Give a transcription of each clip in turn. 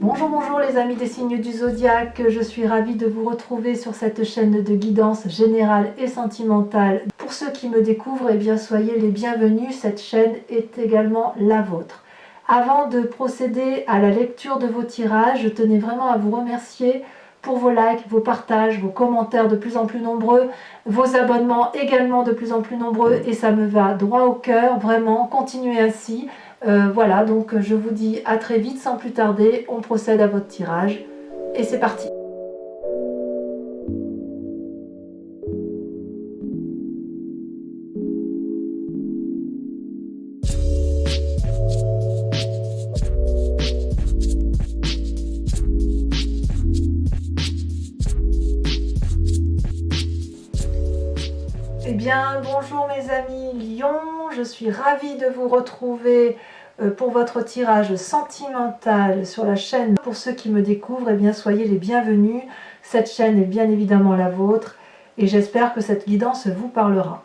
Bonjour, bonjour les amis des signes du zodiaque, je suis ravie de vous retrouver sur cette chaîne de guidance générale et sentimentale. Pour ceux qui me découvrent, eh bien soyez les bienvenus, cette chaîne est également la vôtre. Avant de procéder à la lecture de vos tirages, je tenais vraiment à vous remercier pour vos likes, vos partages, vos commentaires de plus en plus nombreux, vos abonnements également de plus en plus nombreux et ça me va droit au cœur, vraiment, continuez ainsi. Voilà, donc je vous dis à très vite sans plus tarder, on procède à votre tirage et c'est parti. Eh bien, bonjour mes amis Lions, je suis ravie de vous retrouver pour votre tirage sentimental sur la chaîne. Pour ceux qui me découvrent, eh bien, soyez les bienvenus. Cette chaîne est bien évidemment la vôtre et j'espère que cette guidance vous parlera.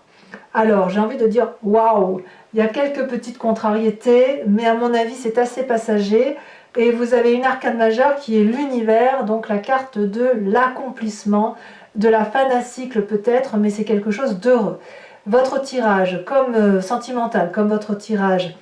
Alors, j'ai envie de dire waouh, il y a quelques petites contrariétés, mais à mon avis, c'est assez passager. Et vous avez une arcane majeure qui est l'univers, donc la carte de l'accomplissement, de la fin d'un cycle peut-être, mais c'est quelque chose d'heureux. Votre tirage, comme sentimental, comme votre tirage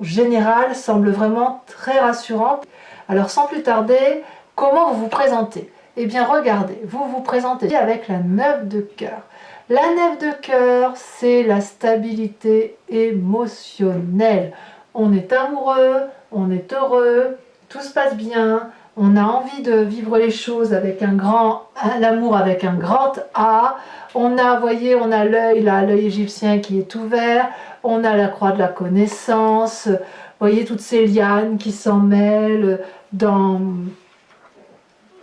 général, semble vraiment très rassurant. Alors sans plus tarder, comment vous vous présentez? Eh bien regardez, vous vous présentez avec la 9 de cœur. La 9 de cœur, c'est la stabilité émotionnelle. On est amoureux, on est heureux, tout se passe bien, on a envie de vivre les choses avec l'amour avec un grand A. On a, voyez, on a l'œil là, l'œil égyptien qui est ouvert, on a la croix de la connaissance, voyez toutes ces lianes qui s'en mêlent dans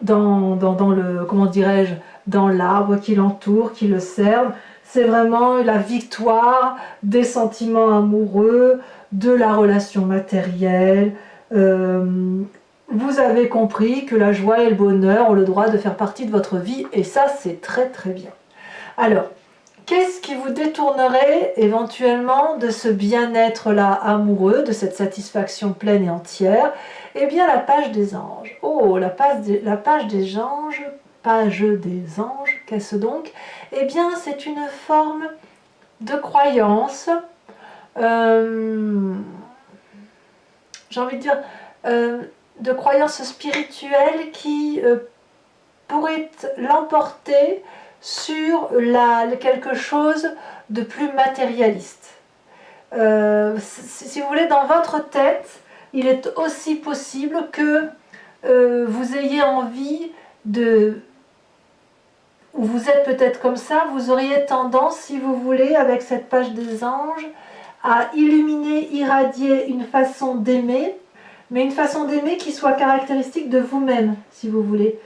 le, comment dirais-je, dans l'arbre qui l'entoure, qui le serve. C'est vraiment la victoire des sentiments amoureux, de la relation matérielle. Vous avez compris que la joie et le bonheur ont le droit de faire partie de votre vie et ça c'est très très bien. Alors, qu'est-ce qui vous détournerait éventuellement de ce bien-être là amoureux, de cette satisfaction pleine et entière? Eh bien la page des anges. Oh, la page des anges, qu'est-ce donc? Eh bien c'est une forme de croyance, j'ai envie de dire, de croyance spirituelle qui pourrait l'emporter sur quelque chose de plus matérialiste. Si vous voulez, dans votre tête, il est aussi possible que vous ayez envie de... ou vous êtes peut-être comme ça, vous auriez tendance, si vous voulez, avec cette page des anges, à illuminer, irradier une façon d'aimer, mais une façon d'aimer qui soit caractéristique de vous-même, si vous voulez.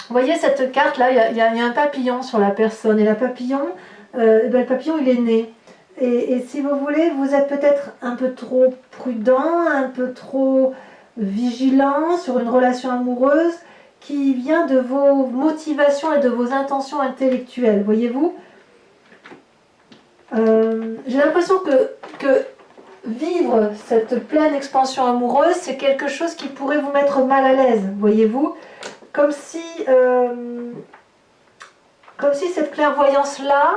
Vous voyez cette carte là, il y a un papillon sur la personne, et le papillon il est né. Et si vous voulez, vous êtes peut-être un peu trop prudent, un peu trop vigilant sur une relation amoureuse qui vient de vos motivations et de vos intentions intellectuelles, voyez-vous. J'ai l'impression que vivre cette pleine expansion amoureuse, c'est quelque chose qui pourrait vous mettre mal à l'aise, voyez-vous. Comme si cette clairvoyance-là,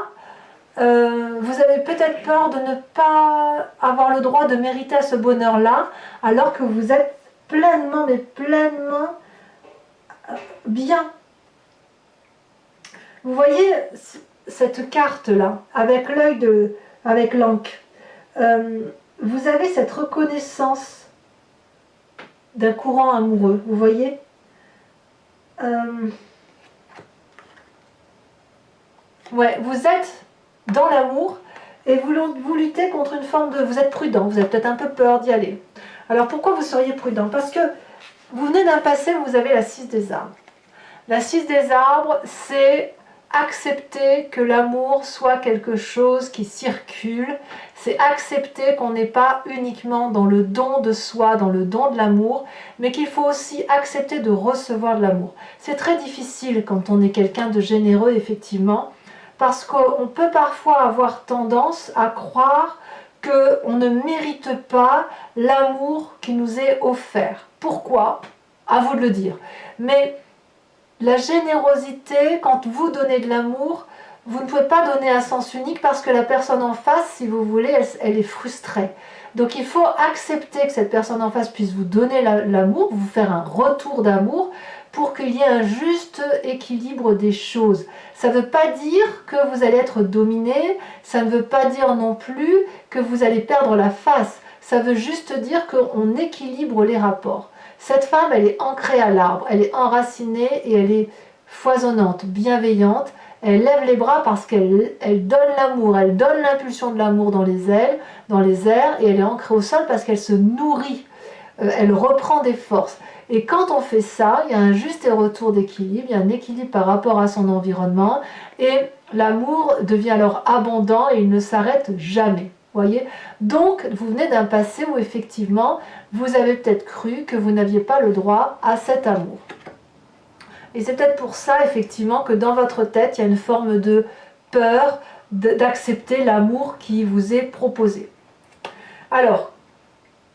vous avez peut-être peur de ne pas avoir le droit de mériter ce bonheur-là, alors que vous êtes pleinement, mais pleinement bien. Vous voyez cette carte-là, avec l'œil avec l'encre. Vous avez cette reconnaissance d'un courant amoureux, vous voyez. Ouais, vous êtes dans l'amour et vous luttez contre une forme de... Vous êtes prudent, vous avez peut-être un peu peur d'y aller. Alors pourquoi vous seriez prudent? Parce que vous venez d'un passé où vous avez la 6 des arbres. La 6 des arbres, c'est accepter que l'amour soit quelque chose qui circule, c'est accepter qu'on n'est pas uniquement dans le don de soi, dans le don de l'amour, mais qu'il faut aussi accepter de recevoir de l'amour. C'est très difficile quand on est quelqu'un de généreux, effectivement, parce qu'on peut parfois avoir tendance à croire qu'on ne mérite pas l'amour qui nous est offert. Pourquoi? À vous de le dire. Mais la générosité, quand vous donnez de l'amour, vous ne pouvez pas donner à sens unique parce que la personne en face, si vous voulez, elle est frustrée. Donc il faut accepter que cette personne en face puisse vous donner l'amour, vous faire un retour d'amour pour qu'il y ait un juste équilibre des choses. Ça ne veut pas dire que vous allez être dominé, ça ne veut pas dire non plus que vous allez perdre la face. Ça veut juste dire qu'on équilibre les rapports. Cette femme, elle est ancrée à l'arbre, elle est enracinée et elle est foisonnante, bienveillante. Elle lève les bras parce qu'elle donne l'amour, elle donne l'impulsion de l'amour dans les ailes, dans les airs, et elle est ancrée au sol parce qu'elle se nourrit, elle reprend des forces. Et quand on fait ça, il y a un juste retour d'équilibre, il y a un équilibre par rapport à son environnement, et l'amour devient alors abondant et il ne s'arrête jamais. Voyez. Donc, vous venez d'un passé où effectivement, vous avez peut-être cru que vous n'aviez pas le droit à cet amour. Et c'est peut-être pour ça, effectivement, que dans votre tête, il y a une forme de peur d'accepter l'amour qui vous est proposé. Alors,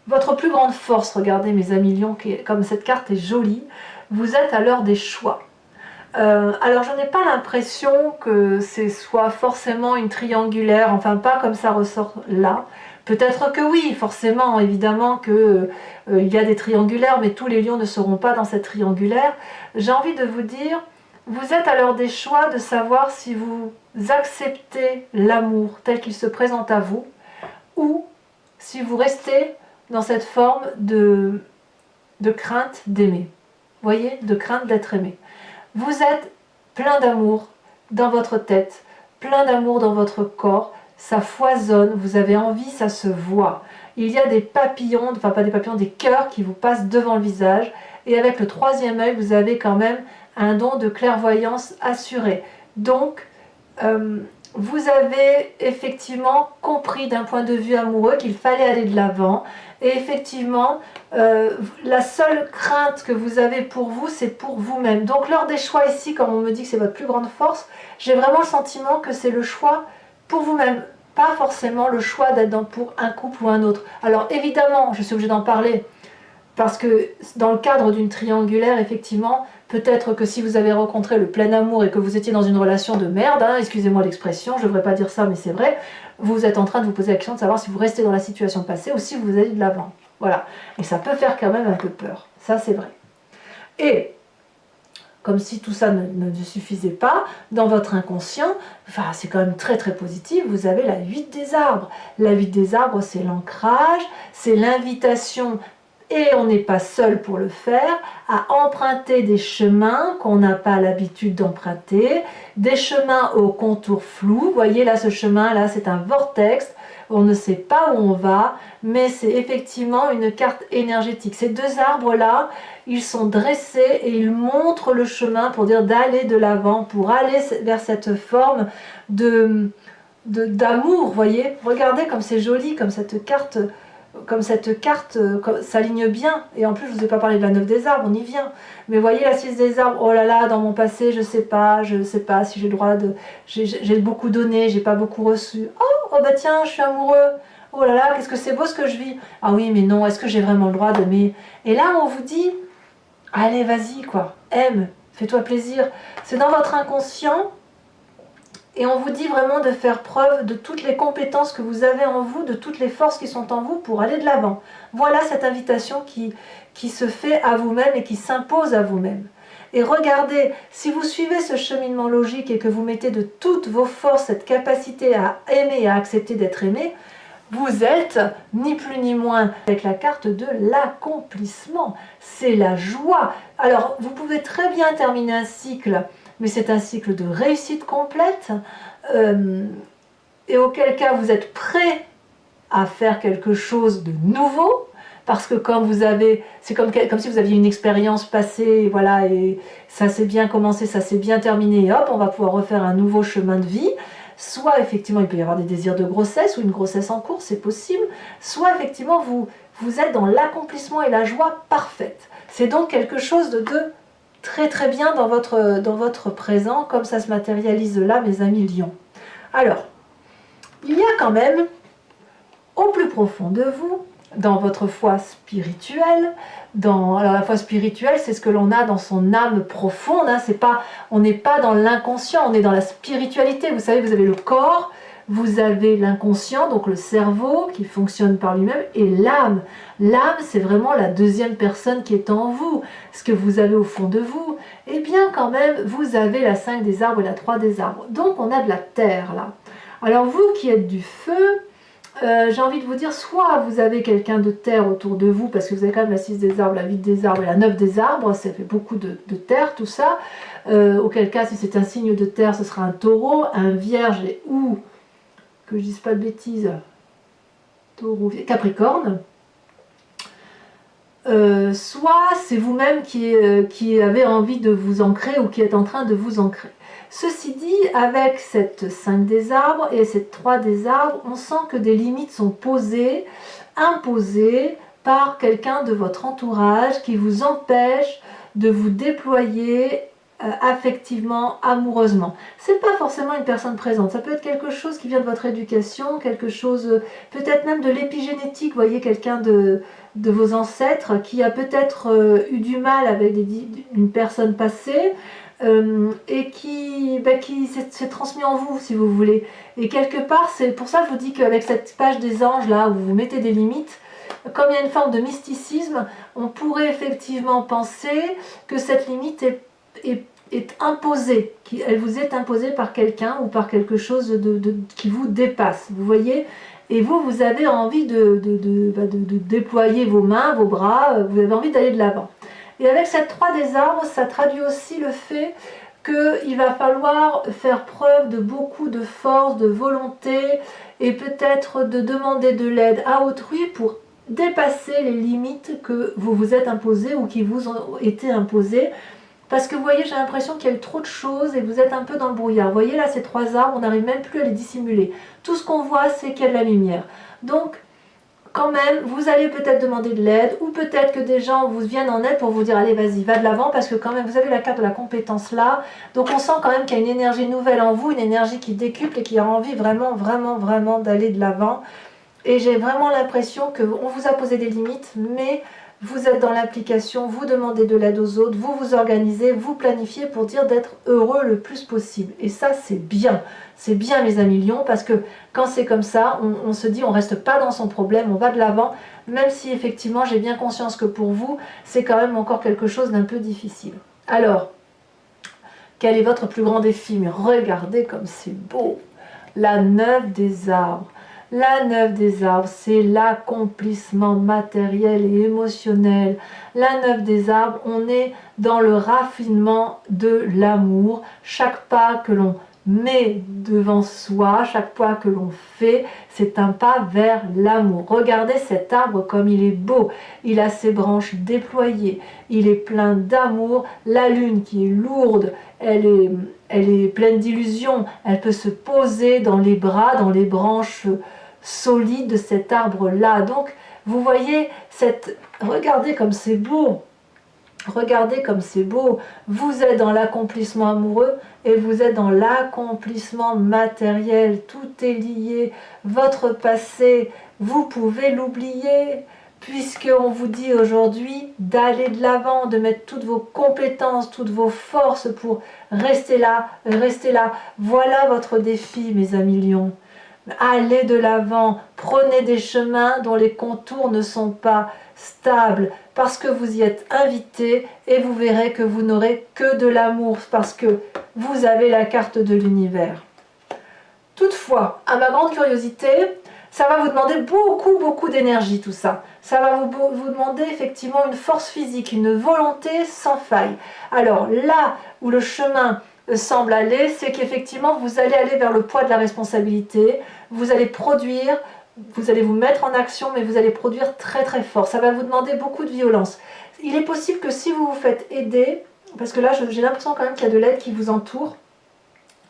votre plus grande force, regardez mes amis lions, comme cette carte est jolie, vous êtes à l'heure des choix. Alors, je n'ai pas l'impression que ce soit forcément une triangulaire, enfin pas comme ça ressort là. Peut-être que oui, forcément, évidemment que il y a des triangulaires, mais tous les lions ne seront pas dans cette triangulaire. J'ai envie de vous dire, vous êtes à l'heure des choix de savoir si vous acceptez l'amour tel qu'il se présente à vous, ou si vous restez dans cette forme de crainte d'aimer. Vous voyez, de crainte d'être aimé. Vous êtes plein d'amour dans votre tête, plein d'amour dans votre corps, ça foisonne, vous avez envie, ça se voit. Il y a des papillons, enfin pas des papillons, des cœurs qui vous passent devant le visage, et avec le troisième œil, vous avez quand même un don de clairvoyance assuré. Donc, vous avez effectivement compris d'un point de vue amoureux qu'il fallait aller de l'avant, et effectivement, la seule crainte que vous avez pour vous, c'est pour vous-même. Donc lors des choix ici, comme on me dit que c'est votre plus grande force, j'ai vraiment le sentiment que c'est le choix pour vous-même, pas forcément le choix d'être pour un couple ou un autre. Alors évidemment, je suis obligée d'en parler, parce que dans le cadre d'une triangulaire, effectivement, peut-être que si vous avez rencontré le plein amour et que vous étiez dans une relation de merde, hein, excusez-moi l'expression, je ne devrais pas dire ça, mais c'est vrai, vous êtes en train de vous poser la question de savoir si vous restez dans la situation passée ou si vous allez de l'avant. Voilà. Et ça peut faire quand même un peu peur. Ça, c'est vrai. Et, comme si tout ça ne suffisait pas, dans votre inconscient, enfin, c'est quand même très très positif, vous avez la 8 des arbres. La 8 des arbres, c'est l'ancrage, c'est l'invitation, et on n'est pas seul pour le faire, à emprunter des chemins qu'on n'a pas l'habitude d'emprunter, des chemins aux contours flous. Vous voyez là, ce chemin là, c'est un vortex, on ne sait pas où on va, mais c'est effectivement une carte énergétique. Ces deux arbres là, ils sont dressés et ils montrent le chemin pour dire d'aller de l'avant, pour aller vers cette forme d'amour. Vous voyez, regardez comme c'est joli, comme cette carte s'aligne bien. Et en plus, je ne vous ai pas parlé de la 9 des arbres, on y vient. Mais voyez la 6 des arbres, oh là là, dans mon passé, je ne sais pas si j'ai le droit de... J'ai beaucoup donné, j'ai pas beaucoup reçu. Oh bah tiens, je suis amoureux. Oh là là, qu'est-ce que c'est beau ce que je vis. Ah oui, mais non, est-ce que j'ai vraiment le droit d'aimer? Et là, on vous dit, allez, vas-y, quoi, aime, fais-toi plaisir. C'est dans votre inconscient. Et on vous dit vraiment de faire preuve de toutes les compétences que vous avez en vous, de toutes les forces qui sont en vous pour aller de l'avant. Voilà cette invitation qui se fait à vous-même et qui s'impose à vous-même. Et regardez, si vous suivez ce cheminement logique et que vous mettez de toutes vos forces cette capacité à aimer et à accepter d'être aimé, vous êtes ni plus ni moins avec la carte de l'accomplissement. C'est la joie. Alors, vous pouvez très bien terminer un cycle, mais c'est un cycle de réussite complète, et auquel cas vous êtes prêt à faire quelque chose de nouveau, parce que comme vous avez, c'est comme si vous aviez une expérience passée, voilà, et ça s'est bien commencé, ça s'est bien terminé, et hop, on va pouvoir refaire un nouveau chemin de vie. Soit effectivement il peut y avoir des désirs de grossesse ou une grossesse en cours, c'est possible, soit effectivement vous êtes dans l'accomplissement et la joie parfaite. C'est donc quelque chose de très très bien dans votre présent, comme ça se matérialise là, mes amis lions. Alors, il y a quand même, au plus profond de vous, dans votre foi spirituelle. Alors la foi spirituelle, c'est ce que l'on a dans son âme profonde, hein, on n'est pas dans l'inconscient, on est dans la spiritualité. Vous savez, vous avez le corps, vous avez l'inconscient, donc le cerveau qui fonctionne par lui-même, et l'âme. L'âme, c'est vraiment la deuxième personne qui est en vous, ce que vous avez au fond de vous. Eh bien, quand même, vous avez la 5 des arbres et la 3 des arbres. Donc, on a de la terre, là. Alors, vous qui êtes du feu, j'ai envie de vous dire, soit vous avez quelqu'un de terre autour de vous, parce que vous avez quand même la 6 des arbres, la 8 des arbres et la 9 des arbres, ça fait beaucoup de terre, tout ça. Auquel cas, si c'est un signe de terre, ce sera un taureau, un vierge ou, que je dise pas de bêtises, taureau, capricorne. Soit c'est vous-même qui avez envie de vous ancrer ou qui êtes en train de vous ancrer. Ceci dit, avec cette 5 des arbres et cette 3 des arbres, on sent que des limites sont posées, imposées par quelqu'un de votre entourage qui vous empêche de vous déployer affectivement, amoureusement. C'est pas forcément une personne présente, ça peut être quelque chose qui vient de votre éducation, quelque chose, peut-être même de l'épigénétique, vous voyez, quelqu'un de vos ancêtres qui a peut-être eu du mal avec une personne passée, et qui s'est transmis en vous, si vous voulez. Et quelque part, c'est pour ça que je vous dis qu'avec cette page des anges, là, où vous mettez des limites, comme il y a une forme de mysticisme, on pourrait effectivement penser que cette limite est imposée, elle vous est imposée par quelqu'un ou par quelque chose qui vous dépasse, vous voyez. Et vous avez envie de déployer vos mains, vos bras, vous avez envie d'aller de l'avant. Et avec cette 3 des arbres, ça traduit aussi le fait qu'il va falloir faire preuve de beaucoup de force, de volonté, et peut-être de demander de l'aide à autrui pour dépasser les limites que vous vous êtes imposées ou qui vous ont été imposées. Parce que vous voyez, j'ai l'impression qu'il y a eu trop de choses et vous êtes un peu dans le brouillard. Vous voyez là, ces 3 arbres, on n'arrive même plus à les dissimuler. Tout ce qu'on voit, c'est qu'il y a de la lumière. Donc, quand même, vous allez peut-être demander de l'aide, ou peut-être que des gens vous viennent en aide pour vous dire allez, vas-y, va de l'avant, parce que quand même, vous avez la carte de la compétence là. Donc, on sent quand même qu'il y a une énergie nouvelle en vous, une énergie qui décuple et qui a envie vraiment, vraiment, vraiment d'aller de l'avant. Et j'ai vraiment l'impression qu'on vous a posé des limites, mais vous êtes dans l'application, vous demandez de l'aide aux autres, vous vous organisez, vous planifiez pour dire d'être heureux le plus possible. Et ça, c'est bien. C'est bien, mes amis lions, parce que quand c'est comme ça, on se dit on ne reste pas dans son problème, on va de l'avant, même si effectivement j'ai bien conscience que pour vous, c'est quand même encore quelque chose d'un peu difficile. Alors, quel est votre plus grand défi? Mais regardez comme c'est beau. La 9 des arbres. La 9 des arbres, c'est l'accomplissement matériel et émotionnel. La 9 des arbres, on est dans le raffinement de l'amour. Chaque pas que l'on met devant soi, chaque pas que l'on fait, c'est un pas vers l'amour. Regardez cet arbre comme il est beau. Il a ses branches déployées. Il est plein d'amour. La lune qui est lourde, elle est pleine d'illusions. Elle peut se poser dans les bras, dans les branches solide de cet arbre-là. Donc, vous voyez, regardez comme c'est beau. Regardez comme c'est beau. Vous êtes dans l'accomplissement amoureux et vous êtes dans l'accomplissement matériel. Tout est lié. Votre passé, vous pouvez l'oublier, puisqu'on vous dit aujourd'hui d'aller de l'avant, de mettre toutes vos compétences, toutes vos forces pour rester là, rester là. Voilà votre défi, mes amis lions. Allez de l'avant, prenez des chemins dont les contours ne sont pas stables, parce que vous y êtes invité et vous verrez que vous n'aurez que de l'amour, parce que vous avez la carte de l'univers. Toutefois, à ma grande curiosité, ça va vous demander beaucoup d'énergie tout ça. Ça va vous demander effectivement une force physique, une volonté sans faille. Alors là où le chemin semble aller, c'est qu'effectivement vous allez aller vers le poids de la responsabilité, vous allez produire, vous allez vous mettre en action, mais vous allez produire très fort. Ça va vous demander beaucoup de violence. Il est possible que si vous vous faites aider, parce que là j'ai l'impression quand même qu'il y a de l'aide qui vous entoure,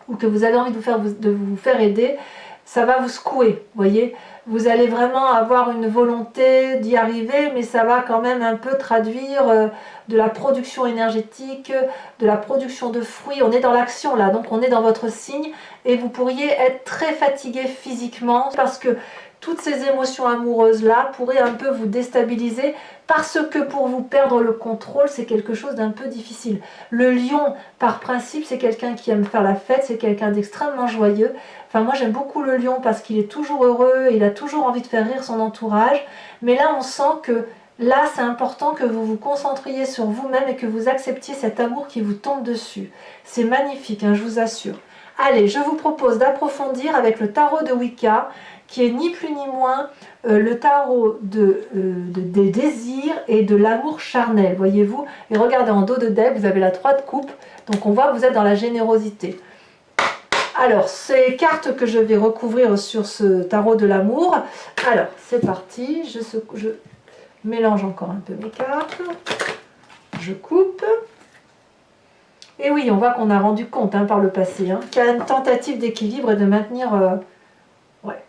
ou que vous avez envie de vous faire aider, ça va vous secouer, voyez. Vous allez vraiment avoir une volonté d'y arriver, mais ça va quand même un peu traduire de la production énergétique, de la production de fruits. On est dans l'action là, donc on est dans votre signe et vous pourriez être très fatigué physiquement parce que toutes ces émotions amoureuses-là pourraient un peu vous déstabiliser parce que pour vous perdre le contrôle, c'est quelque chose d'un peu difficile. Le lion, par principe, c'est quelqu'un qui aime faire la fête, c'est quelqu'un d'extrêmement joyeux. Enfin, moi, j'aime beaucoup le lion parce qu'il est toujours heureux, il a toujours envie de faire rire son entourage. Mais là, on sent que là, c'est important que vous vous concentriez sur vous-même et que vous acceptiez cet amour qui vous tombe dessus. C'est magnifique, hein, je vous assure. Allez, je vous propose d'approfondir avec le tarot de Wicca, qui est ni plus ni moins le tarot des désirs et de l'amour charnel, voyez-vous. Et regardez, en dos de deck, vous avez la 3 de coupe, donc on voit que vous êtes dans la générosité. Alors, ces cartes que je vais recouvrir sur ce tarot de l'amour. Alors, c'est parti, je mélange encore un peu mes cartes, je coupe. Et oui, on voit qu'on a rendu compte par le passé, qu'il y a une tentative d'équilibre et de maintenir... ouais.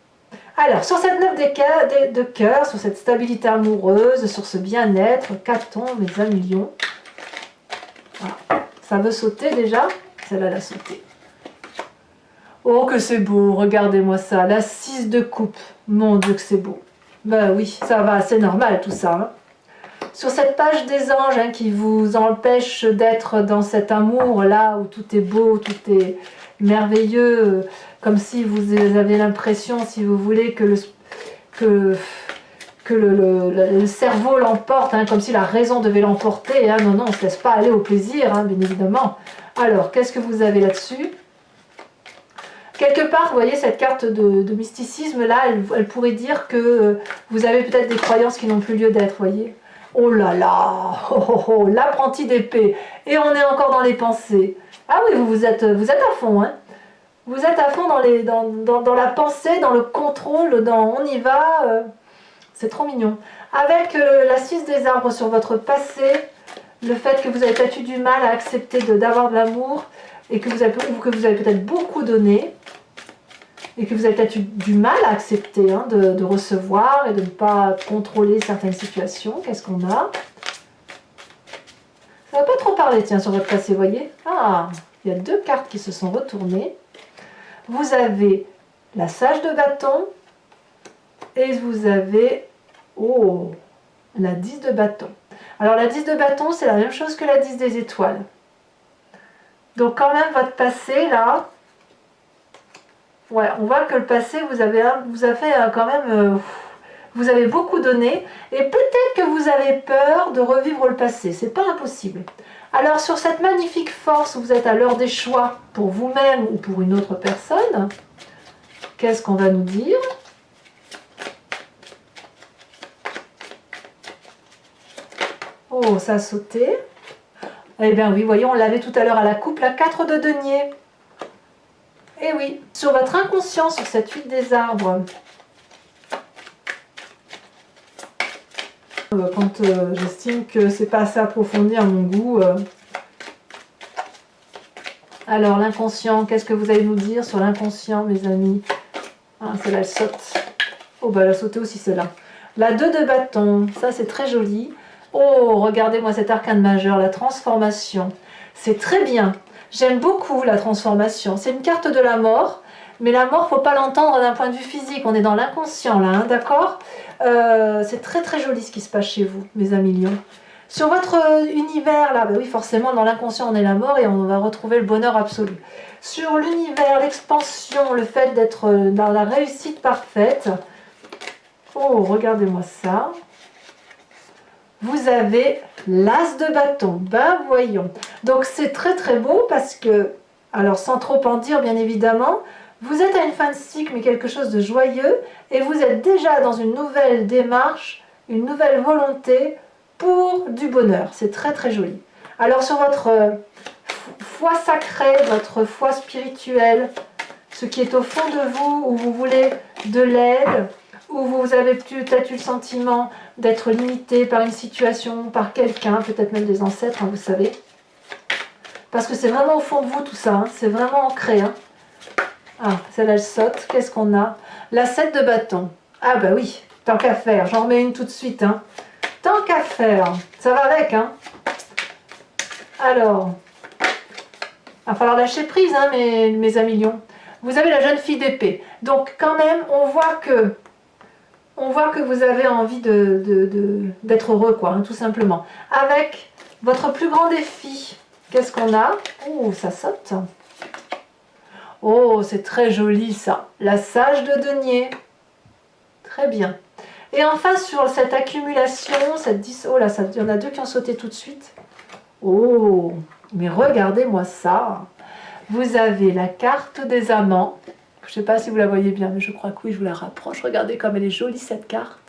Alors, sur cette 9 de cœur, sur cette stabilité amoureuse, sur ce bien-être, qu'a-t-on, mes amis lions? Voilà. Ça veut sauter déjà? Celle-là, elle a sauté. Oh, que c'est beau, regardez-moi ça, la 6 de coupe. Mon Dieu, que c'est beau. Ben oui, ça va, c'est normal tout ça. Sur cette page des anges qui vous empêche d'être dans cet amour-là où tout est beau, tout est merveilleux, comme si vous avez l'impression, si vous voulez, que le cerveau l'emporte, comme si la raison devait l'emporter. Non, non, on ne se laisse pas aller au plaisir, bien évidemment. Alors, qu'est-ce que vous avez là-dessus? Quelque part, vous voyez, cette carte de mysticisme, là, elle pourrait dire que vous avez peut-être des croyances qui n'ont plus lieu d'être, voyez. Oh là là, l'apprenti d'épée. Et on est encore dans les pensées. Ah oui, vous êtes à fond, Vous êtes à fond dans la pensée, dans le contrôle, on y va. C'est trop mignon. Avec la 6 des arbres sur votre passé, le fait que vous avez peut-être eu du mal à accepter d'avoir de l'amour, et que vous avez peut-être beaucoup donné, et que vous avez peut-être eu du mal à accepter de recevoir et de ne pas contrôler certaines situations. Qu'est-ce qu'on a? Ça va pas trop parler, tiens, sur votre passé, voyez. Ah, il y a 2 cartes qui se sont retournées. Vous avez la sage de bâton et vous avez, oh, la 10 de bâton. Alors la 10 de bâton, c'est la même chose que la 10 des étoiles. Donc quand même, votre passé, là, ouais, on voit que le passé vous a fait quand même, vous avez beaucoup donné, et peut-être que vous avez peur de revivre le passé, c'est pas impossible. Alors sur cette magnifique force où vous êtes à l'heure des choix pour vous-même ou pour une autre personne, qu'est-ce qu'on va nous dire? Oh, ça a sauté. Eh bien oui, voyons, on l'avait tout à l'heure à la coupe, la 4 de denier. Et oui, sur votre inconscient, sur cette 8 des arbres, quand j'estime que c'est pas assez approfondi à mon goût. Alors l'inconscient, qu'est-ce que vous allez nous dire sur l'inconscient, mes amis? Ah, celle-là, elle saute. Oh, bah elle a sauté aussi celle-là. La 2 de bâton, ça c'est très joli. Oh, regardez-moi cet arcane majeur, la transformation. C'est très bien. J'aime beaucoup la transformation. C'est une carte de la mort, mais la mort, faut pas l'entendre d'un point de vue physique. On est dans l'inconscient là, d'accord? C'est très très joli ce qui se passe chez vous, mes amis lions. Sur votre univers là, bah oui, forcément, dans l'inconscient, on est la mort et on va retrouver le bonheur absolu. Sur l'univers, l'expansion, le fait d'être dans la réussite parfaite. Oh, regardez-moi ça. Vous avez l'as de bâton. Ben voyons. Donc c'est très très beau parce que, alors sans trop en dire bien évidemment, vous êtes à une fin de cycle mais quelque chose de joyeux et vous êtes déjà dans une nouvelle démarche, une nouvelle volonté pour du bonheur. C'est très très joli. Alors sur votre foi sacrée, votre foi spirituelle, ce qui est au fond de vous, où vous voulez de l'aide, où vous avez peut-être eu le sentiment d'être limité par une situation, par quelqu'un, peut-être même des ancêtres, vous savez. Parce que c'est vraiment au fond de vous tout ça, c'est vraiment ancré. Ah, celle-là elle saute, qu'est-ce qu'on a? La 7 de bâton. Ah bah oui, tant qu'à faire, j'en remets une tout de suite. Tant qu'à faire, ça va avec. Alors, il va falloir lâcher prise, mes amis lions. Vous avez la jeune fille d'épée. Donc quand même, on voit que On voit que vous avez envie d'être heureux, quoi, hein, tout simplement. Avec votre plus grand défi, qu'est-ce qu'on a? Oh, ça saute. Oh, c'est très joli ça. La sage de denier. Très bien. Et enfin, sur cette accumulation, cette 10... Oh là, il y en a deux qui ont sauté tout de suite. Oh, mais regardez-moi ça. Vous avez la carte des amants. Je ne sais pas si vous la voyez bien, mais je crois que oui, je vous la rapproche. Regardez comme elle est jolie cette carte.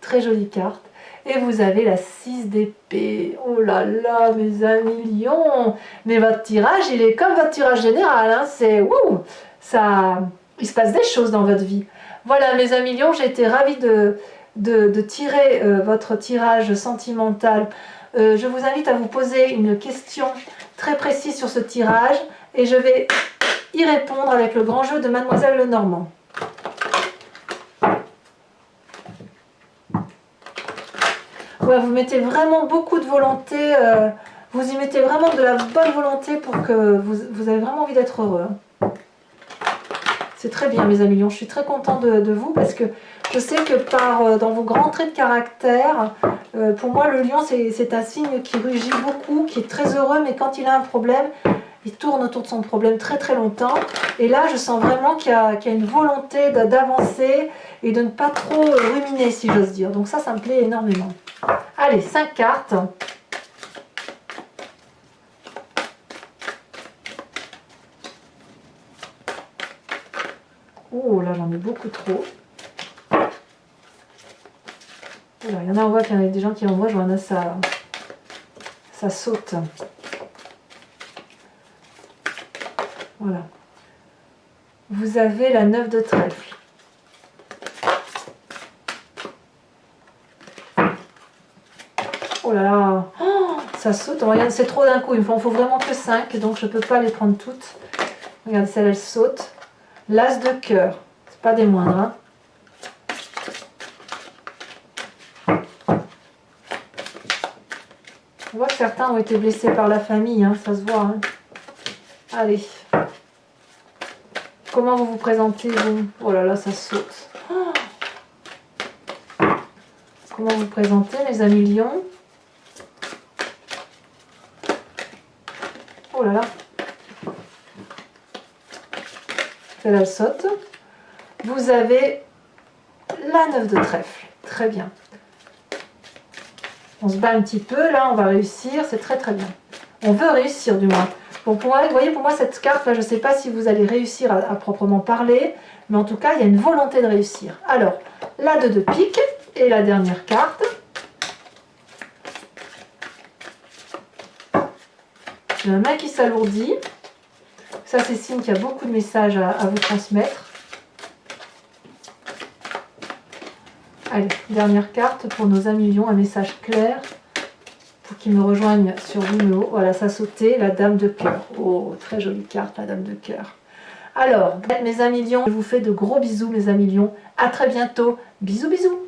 Très jolie carte. Et vous avez la 6 d'épée. Oh là là, mes amis lions. Mais votre tirage, il est comme votre tirage général. Hein. C'est wouh, ça, il se passe des choses dans votre vie. Voilà, mes amis lions, j'ai été ravie de tirer votre tirage sentimental. Je vous invite à vous poser une question très précise sur ce tirage. Et je vais y répondre avec le grand jeu de Mademoiselle Lenormand. Ouais, vous mettez vraiment beaucoup de volonté, vous y mettez vraiment de la bonne volonté pour que vous avez vraiment envie d'être heureux. C'est très bien mes amis lions, je suis très contente de vous parce que je sais que dans vos grands traits de caractère, pour moi le lion c'est un signe qui rugit beaucoup, qui est très heureux, mais quand il a un problème, il tourne autour de son problème très très longtemps. Et là, je sens vraiment qu'il y a une volonté d'avancer et de ne pas trop ruminer, si j'ose dire. Donc ça me plaît énormément. Allez, 5 cartes. Oh là, j'en ai beaucoup trop. Voilà, il y en a, on voit qu'il y en a des gens qui envoient, je vois, ça saute. Voilà. Vous avez la 9 de trèfle. Oh là là, oh, ça saute. Regarde, c'est trop d'un coup. Il me faut vraiment que 5, donc je ne peux pas les prendre toutes. Regardez, celle, elle saute. L'as de cœur. C'est pas des moindres. Hein. On voit que certains ont été blessés par la famille, hein, ça se voit. Hein. Allez. Comment vous vous présentez, vous? Oh là là, ça saute. Oh. Comment vous vous présentez, mes amis lions? Oh là là. Celle-là, elle saute. Vous avez la 9 de trèfle. Très bien. On se bat un petit peu, là, on va réussir. C'est très très bien. On veut réussir, du moins. Bon, vous voyez, pour moi, cette carte-là, je ne sais pas si vous allez réussir à proprement parler, mais en tout cas, il y a une volonté de réussir. Alors, la 2 de pique, et la dernière carte. J'ai la main qui s'alourdit. Ça, c'est signe qu'il y a beaucoup de messages à vous transmettre. Allez, dernière carte pour nos amis lions, un message clair. Qui me rejoignent sur Vimeo. Voilà, ça a sauté, la dame de cœur. Oh, très jolie carte, la dame de cœur. Alors, mes amis lions, je vous fais de gros bisous, mes amis lions. À très bientôt. Bisous, bisous.